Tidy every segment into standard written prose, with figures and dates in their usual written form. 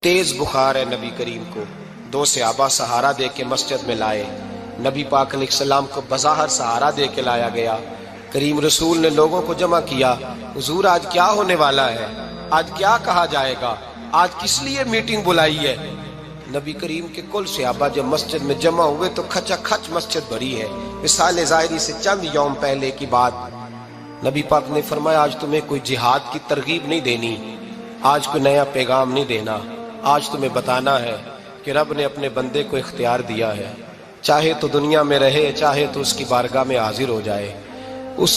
तेज बुखार है नबी करीम को। दो सहाबा सहारा दे के मस्जिद में लाए। नबी पाक अलैहिस्सलाम को बज़ाहिर सहारा दे के लाया गया। करीम रसूल ने लोगों को जमा किया, हुजूर आज क्या होने वाला है, आज क्या कहा जाएगा, आज किस लिए मीटिंग बुलाई है। नबी करीम के कुल सहाबा जब मस्जिद में जमा हुए तो खचाखच मस्जिद भरी है। मिसाल ज़ाहिरी से चंद यौम पहले की बात, नबी पाक ने फरमाया आज तुम्हें कोई जिहाद की तरगीब नहीं देनी, आज कोई नया पैगाम नहीं देना, आज तुम्हें बताना है कि रब ने अपने बंदे को इख्तियार दिया है, चाहे तो दुनिया में रहे चाहे तो उसकी बारगाह में हाजिर हो जाए। उस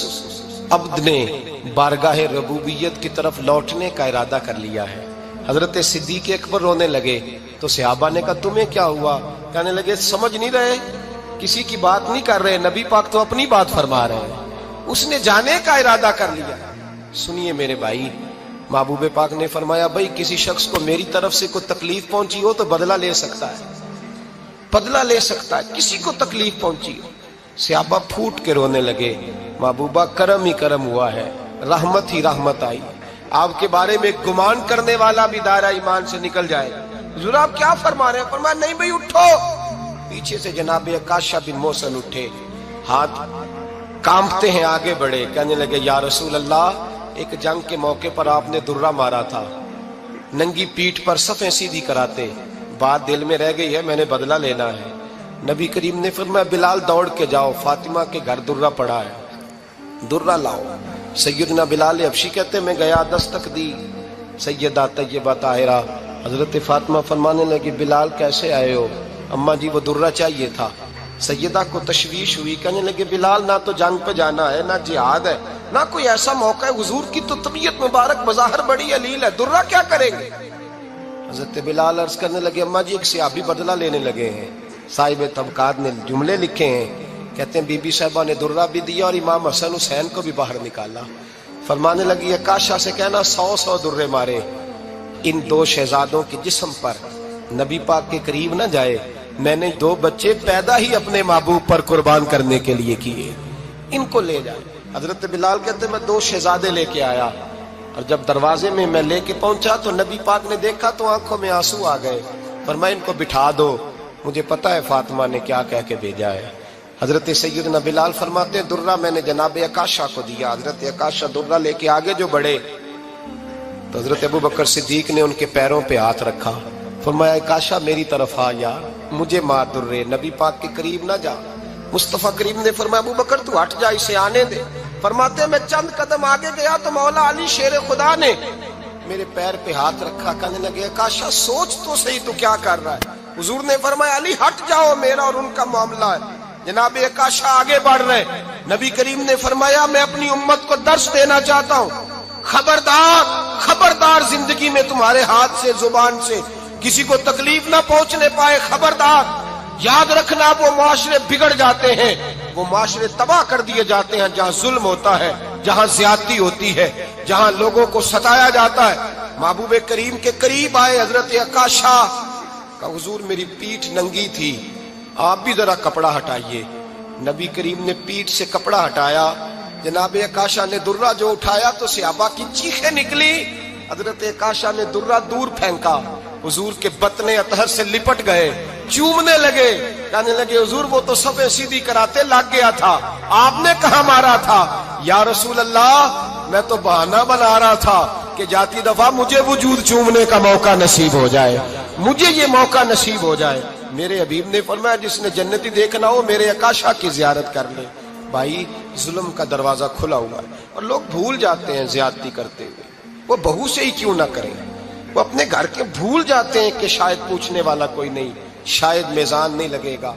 अब्द ने बारगाह रबूबियत की तरफ लौटने का इरादा कर लिया है। हजरत सिद्दीक अकबर रोने लगे तो सहाबा ने कहा तुम्हें क्या हुआ। कहने लगे समझ नहीं रहे, किसी की बात नहीं कर रहे, नबी पाक तो अपनी बात फरमा रहे हैं, उसने जाने का इरादा कर लिया। सुनिए मेरे भाई, महबूब पाक ने फरमाया भाई किसी शख्स को मेरी तरफ से कोई तकलीफ पहुंची हो तो बदला ले सकता है, बदला ले सकता है, किसी को तकलीफ पहुंची हो। सहाबा फूट के रोने लगे, महबूबा करम ही करम हुआ है, रहमत ही रहमत आई, आपके बारे में गुमान करने वाला भी दायरा ईमान से निकल जाएगा। हुजूर आप क्या फरमा रहे हैं। फरमाया नहीं भाई उठो। पीछे से जनाब अकाशा बिन मोहसन उठे, हाथ कांपते हैं आगे बढ़े, कहने लगे या रसूल अल्लाह एक जंग के मौके पर आपने दुर्रा मारा था, नंगी पीठ पर सफ़ें सीधी कराते, बात दिल में रह गई है, मैंने बदला लेना है। नबी करीम ने फरमाया बिलाल दौड़ के जाओ, फातिमा के घर दुर्रा पड़ा है, दुर्रा लाओ। सैयदना बिलाल हबशी कहते मैं गया, दस्तक दी, सैयदा तैयबा ताहिरा हजरत फातिमा फरमाने लगी बिलाल कैसे आए हो। अम्मा जी वो दुर्रा चाहिए था। सैयदा को तशवीश हुई, कहने लगे बिलाल ना तो जंग पे जाना है, ना जिहाद है, ना कोई ऐसा मौका है, हुजूर की तो तबीयत मुबारक बज़ाहिर बड़ी अलील है, दुर्रा क्या करेंगे। हजरत बिलाल अर्ज करने लगे अम्मा जी एक सहाबी बदला लेने लगे हैं, साहिब तबकात ने जुमले लिखे हैं, कहते हैं बीबी साहिबा ने दुर्रा भी दिया और इमाम हसन हुसैन को भी बाहर निकाला। फरमाने लगी अकाशा से कहना 100 दुर्रे मारे, इन दो शहजादों के जिस्म पर नबी पाक के करीब न जाए, मैंने 2 बच्चे पैदा ही अपने महबूब पर कुर्बान करने के लिए किए, इनको ले जाए। हजरत बिलाल कहते मैं 2 शहजादे लेके आया और जब दरवाजे में मैं लेके पहुंचा तो नबी पाक ने देखा तो आंखों में आंसू आ गए। फरमाया इनको बिठा दो, मुझे पता है फातिमा ने क्या कह के भेजा है। हजरत सैयदना बिलाल फरमाते हैं दुर्रा मैंने जनाब अकाशा को दिया। हजरत अकाशा दुर्रा लेके आगे जो बढ़े तो हजरत अबू बकर सिद्दीक ने उनके पैरों पे हाथ रखा, फरमाया अकाशा मेरी तरफ आ यार, मुझे मार दुर्रे, नबी पाक के करीब ना जा। मुस्तफा करीम ने फरमाया अबू बकर तू हट जा, इसे आने दे। फरमाते मैं चंद कदम आगे गया तो मौला अली शेर खुदा ने मेरे पैर पे हाथ रखा, कहने लगे अकाशा सोच तो सही तू क्या कर रहा है। हुजूर ने फरमाया अली हट जाओ, मेरा और उनका मामला है। जनाब अकाशा आगे बढ़ रहे, नबी करीम ने फरमाया मैं अपनी उम्मत को दर्श देना चाहता हूँ, खबरदार खबरदार जिंदगी में तुम्हारे हाथ से जुबान से किसी को तकलीफ ना पहुंचने पाए, खबरदार। याद रखना वो माशरे बिगड़ जाते हैं, वो माशरे तबाह कर दिए जाते हैं जहां जुल्म होता है, जहां ज्यादती होती है, जहां लोगों को सताया जाता है। महबूब करीम के करीब आए हजरत अकाशा का, हुजूर मेरी पीठ नंगी थी, आप भी जरा कपड़ा हटाइए। नबी करीम ने पीठ से कपड़ा हटाया, जनाब अकाशा ने दुर्रा जो उठाया तो सहाबा की चीखें निकली। हजरत अकाशा ने दुर्रा दूर फेंका, हुजूर के बतने अतहर से लिपट गए, चूमने लगे, कहने लगे हुजूर वो तो सफ़ें सीधी कराते लग गया था, आपने कहाँ मारा था। या रसूल अल्लाह मैं तो बहाना बना रहा था कि जाती दफा मुझे वजूद चूमने का मौका नसीब हो जाए, मुझे ये मौका नसीब हो जाए। मेरे हबीब ने फरमाया जिसने जन्नती देखना हो मेरे अकाशा की जियारत कर ले। भाई जुल्म का दरवाजा खुला हुआ है और लोग भूल जाते हैं ज्यादती करते हुए, वो बहू से ही क्यों ना करें, वो अपने घर के भूल जाते हैं कि शायद पूछने वाला कोई नहीं, शायद मेज़ान नहीं लगेगा।